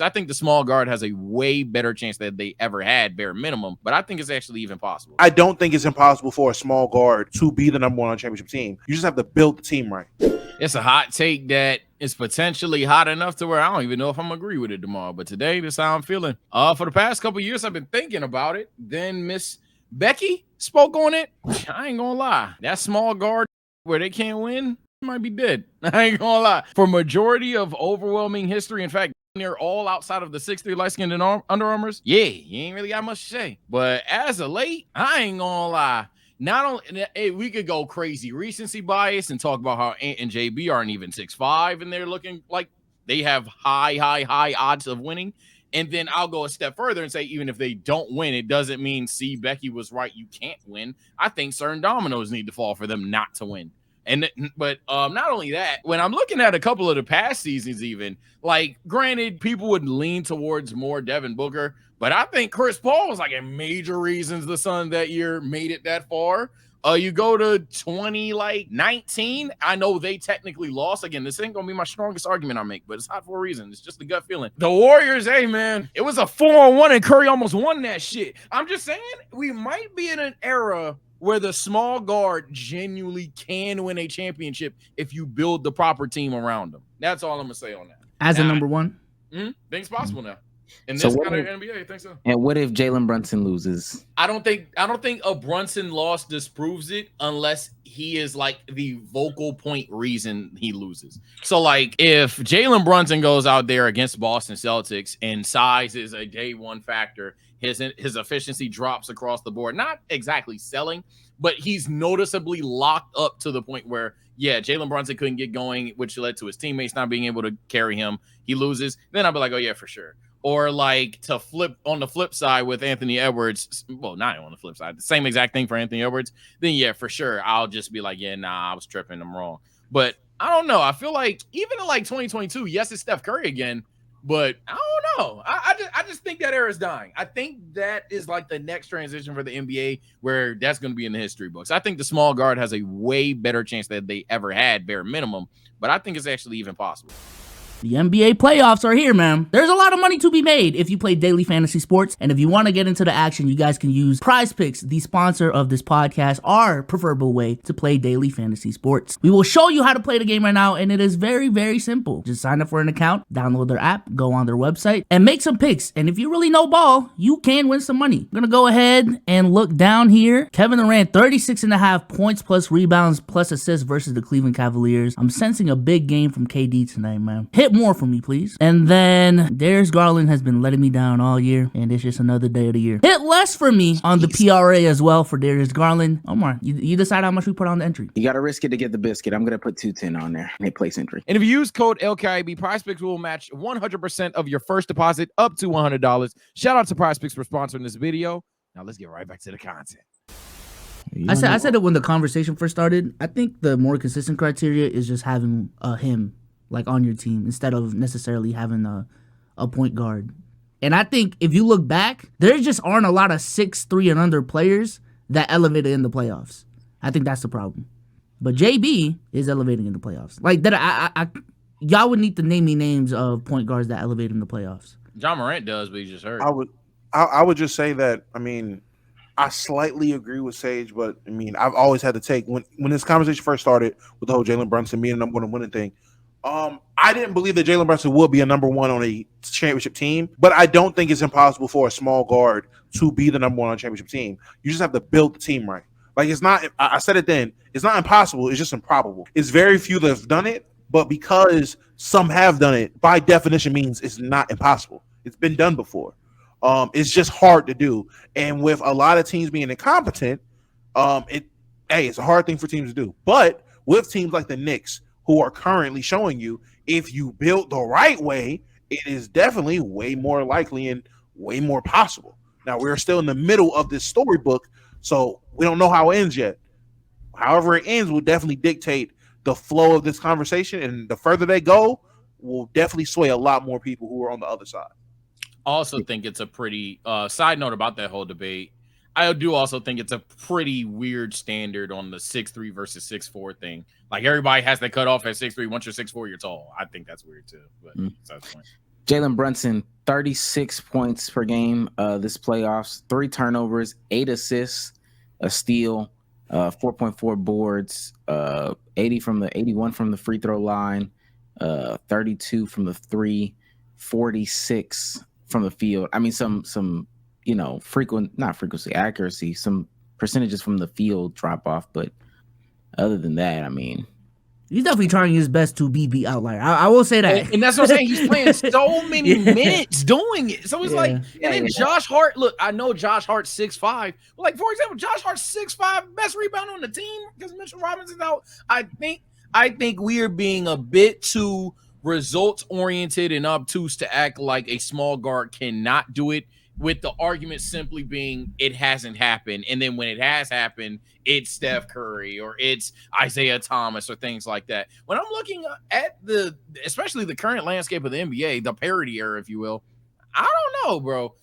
I think the small guard has a way better chance that they ever had, bare minimum, but I think it's actually even possible. I don't think it's impossible for a small guard to be the number one on a championship team. You just have to build the team right. It's a hot take that is potentially hot enough to where I don't even know if I'm agree with it tomorrow. But today, this is how I'm feeling. For the past couple years, I've been thinking about it. Then Miss Becky spoke on it. I ain't gonna lie. That small guard where they can't win might be dead. I ain't gonna lie. For majority of overwhelming history, in fact, they're all outside of the 6'3" light-skinned and Under Armours. Yeah, you ain't really got much to say. But as of late, I ain't gonna lie. Not only we could go crazy recency bias and talk about how Ant and JB aren't even 6'5", and they're looking like they have high odds of winning. And then I'll go a step further and say, even if they don't win, it doesn't mean, see, Becky was right, you can't win. I think certain dominoes need to fall for them not to win. But not only that, when I'm looking at a couple of the past seasons, even, like, granted, people would lean towards more Devin Booker, but I think Chris Paul was like a major reasons the Suns that year made it that far. You go to 2019. I know they technically lost. Again, this ain't gonna be my strongest argument I make, but it's hot for a reason. It's just a gut feeling. The Warriors, hey man, it was a 4-on-1 and Curry almost won that shit. I'm just saying we might be in an era where the small guard genuinely can win a championship if you build the proper team around them. That's all I'm gonna say on that. As a number one, think it's possible now. In this kind of NBA, I think so. And what if Jalen Brunson loses? I don't think a Brunson loss disproves it unless he is like the vocal point reason he loses. So like if Jalen Brunson goes out there against Boston Celtics and size is a day one factor, his efficiency drops across the board. Not exactly selling, but he's noticeably locked up to the point where, yeah, Jalen Brunson couldn't get going, which led to his teammates not being able to carry him. He loses. Then I'll be like, oh yeah, for sure. Or like to flip on the flip side with Anthony Edwards. Well, not on the flip side, the same exact thing for Anthony Edwards. Then yeah, for sure, I'll just be like, yeah, nah, I was tripping. I'm wrong. But I don't know. I feel like even in like 2022, yes, it's Steph Curry again. But I don't know. I just think that era is dying. I think that is like the next transition for the NBA where that's going to be in the history books. I think the small guard has a way better chance that they ever had, bare minimum. But I think it's actually even possible. The NBA playoffs are here, man. There's a lot of money to be made if you play daily fantasy sports. And if you want to get into the action, you guys can use PrizePicks, the sponsor of this podcast, our preferable way to play daily fantasy sports. We will show you how to play the game right now, and it is very, very simple. Just sign up for an account, download their app, go on their website, and make some picks. And if you really know ball, you can win some money. I'm going to go ahead and look down here. Kevin Durant, 36.5 points plus rebounds plus assists versus the Cleveland Cavaliers. I'm sensing a big game from KD tonight, man. Hit more for me, please. And then Darius Garland has been letting me down all year, and it's just another day of the year. Hit less for me on the PRA as well for Darius Garland. Omar, you decide how much we put on the entry. You got to risk it to get the biscuit. I'm going to put 210 on there. Hit place entry. And if you use code LKIB, PrizePicks will match 100% of your first deposit up to $100. Shout out to PrizePicks for sponsoring this video. Now let's get right back to the content. I said it when the conversation first started. I think the more consistent criteria is just having him like on your team instead of necessarily having a point guard. And I think if you look back, there just aren't a lot of 6'3" and under players that elevated in the playoffs. I think that's the problem. But JB is elevating in the playoffs. Like that, y'all would need to name me names of point guards that elevate in the playoffs. John Morant does, but he just hurt. I would just say that, I mean, I slightly agree with Sage, but I mean, I've always had to take when this conversation first started with the whole Jalen Brunson being a number one winning thing. I didn't believe that Jalen Brunson would be a number one on a championship team, but I don't think it's impossible for a small guard to be the number one on a championship team. You just have to build the team right. Like, it's not, I said it then, it's not impossible, it's just improbable. It's very few that have done it, but because some have done it, by definition means it's not impossible. It's been done before. It's just hard to do. And with a lot of teams being incompetent, it's a hard thing for teams to do. But with teams like the Knicks, who are currently showing you, if you build the right way, it is definitely way more likely and way more possible. Now, we're still in the middle of this storybook, so we don't know how it ends yet. However it ends will definitely dictate the flow of this conversation, and the further they go will definitely sway a lot more people who are on the other side. I also think it's a pretty side note about that whole debate. I do also think it's a pretty weird standard on the 6'3" versus 6'4" thing. Like, everybody has that cut off at 6'3". Once you're 6'4", you're tall. I think that's weird too. But that's the point. Jalen Brunson, 36 points per game this playoffs, 3 turnovers, 8 assists, a steal, 4.4 boards, 81 from the free throw line, 32 from the 3, 46 from the field. I mean, some accuracy, some percentages from the field drop off, but other than that, I mean, he's definitely trying his best to be the outlier. I will say that. And that's what I'm saying. He's playing so many minutes doing it. So it's like, and then Josh Hart, look, I know Josh Hart's 6'5". Like, for example, Josh Hart's 6'5", best rebounder on the team because Mitchell Robinson's out. I think we are being a bit too results-oriented and obtuse to act like a small guard cannot do it, with the argument simply being it hasn't happened. And then when it has happened, it's Steph Curry or it's Isaiah Thomas or things like that. When I'm looking at especially the current landscape of the NBA, the parity era, if you will, I don't know, bro.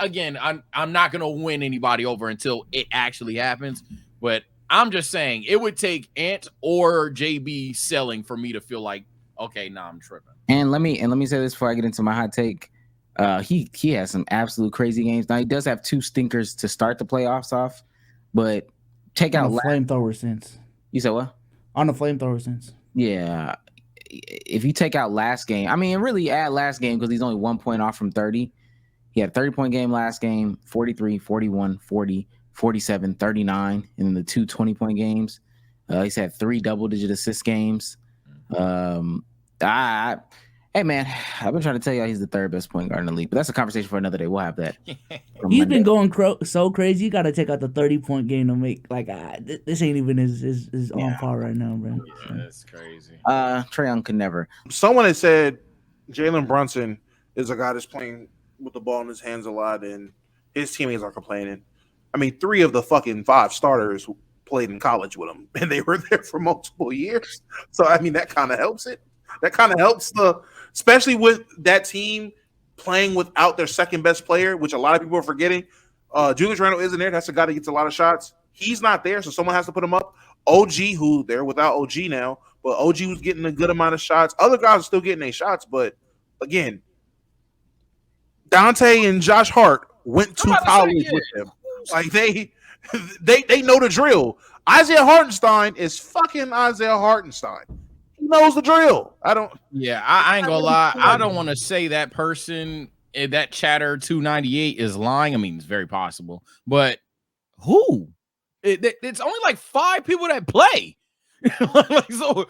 Again, I'm not going to win anybody over until it actually happens. But I'm just saying it would take Ant or JB selling for me to feel like, okay, nah, I'm tripping. And let me say this before I get into my hot take. He has some absolute crazy games. Now he does have 2 stinkers to start the playoffs off, but take out flamethrower sense. You said what? On the flamethrower sense. Yeah. If you take out last game, I mean, really add last game because he's only 1 point off from 30. He had a 30-point game last game, 43, 41, 40, 47, 39, and then the 2 20-point games. He's had 3 double-digit assist games. Hey, man, I've been trying to tell y'all he's the 3rd best point guard in the league, but that's a conversation for another day. We'll have that. He's been going so crazy. You got to take out the 30-point game to make, this ain't even his on par right now, bro. Yeah, that's crazy. Trae Young could never. Someone had said Jalen Brunson is a guy that's playing with the ball in his hands a lot, and his teammates are complaining. I mean, 3 of the fucking 5 starters played in college with him, and they were there for multiple years. So, I mean, that kind of helps it. That kind of helps especially with that team playing without their second best player, which a lot of people are forgetting. Julius Randle isn't there. That's a guy that gets a lot of shots. He's not there, so someone has to put him up. OG, who they're without OG now, but OG was getting a good amount of shots. Other guys are still getting their shots, but again, Dante and Josh Hart went to college with them. Like they know the drill. Isaiah Hartenstein is fucking Isaiah Hartenstein. He knows the drill. I ain't gonna lie. I don't want to say that person, that chatter 298 is lying. I mean, it's very possible, but who? It's only like 5 people that play. So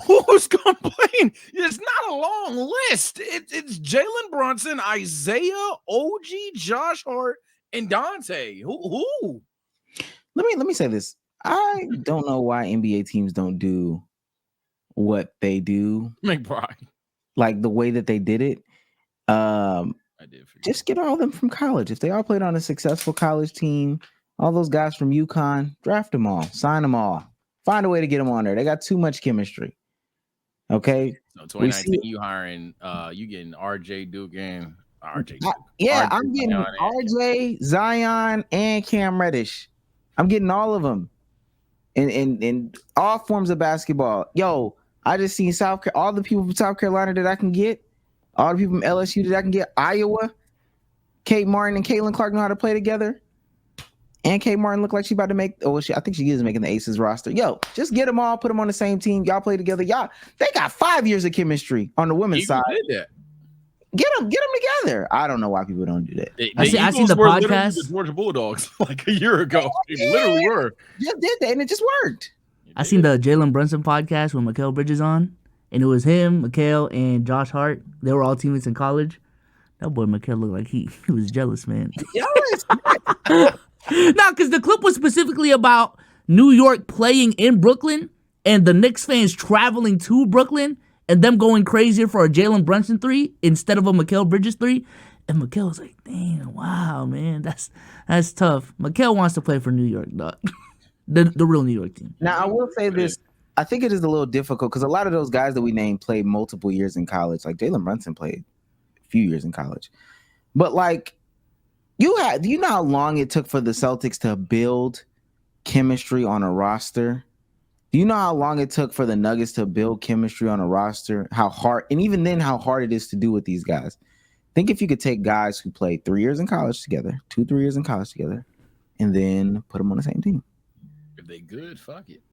who's complaining? It's not a long list. It's Jalen Brunson, Isaiah, OG, Josh Hart, and Dante. Who? Let me say this. I don't know why NBA teams don't do what they do, McBride, like the way that they did it. I did just get all of them from college. If they all played on a successful college team, all those guys from UConn, draft them all, sign them all, find a way to get them on there. They got too much chemistry. Okay. So 2019, you hiring, you getting RJ Duke and RJ. I'm getting RJ, Zion, and Cam Reddish. I'm getting all of them in all forms of basketball. Yo, I just seen all the people from South Carolina that I can get, all the people from LSU that I can get, Iowa, Kate Martin and Caitlin Clark know how to play together. And Kate Martin looked like she about to make, I think she is making the Aces roster. Yo, just get them all, put them on the same team. Y'all play together. They got 5 years of chemistry on the women's side. Did that. Get them together. I don't know why people don't do that. I seen the podcast. The Georgia Bulldogs like a year ago. They literally were. Just did that, and it just worked. I seen the Jalen Brunson podcast with Mikal Bridges on, and it was him, Mikal, and Josh Hart. They were all teammates in college. That boy Mikal looked like he was jealous, man. Jealous. No, because the clip was specifically about New York playing in Brooklyn and the Knicks fans traveling to Brooklyn and them going crazier for a Jalen Brunson 3 instead of a Mikal Bridges 3. And Mikal was like, damn, wow, man, that's tough. Mikal wants to play for New York, dog. the real New York team. Now, I will say this. I think it is a little difficult because a lot of those guys that we named played multiple years in college. Like Jalen Brunson played a few years in college. But like, do you know how long it took for the Celtics to build chemistry on a roster Do you know how long it took for the Nuggets to build chemistry on a roster? How hard, and even then, how hard it is to do with these guys. Think if you could take guys who played 3 years in college together, 2-3 years in college together, and then put them on the same team. If they good, fuck it.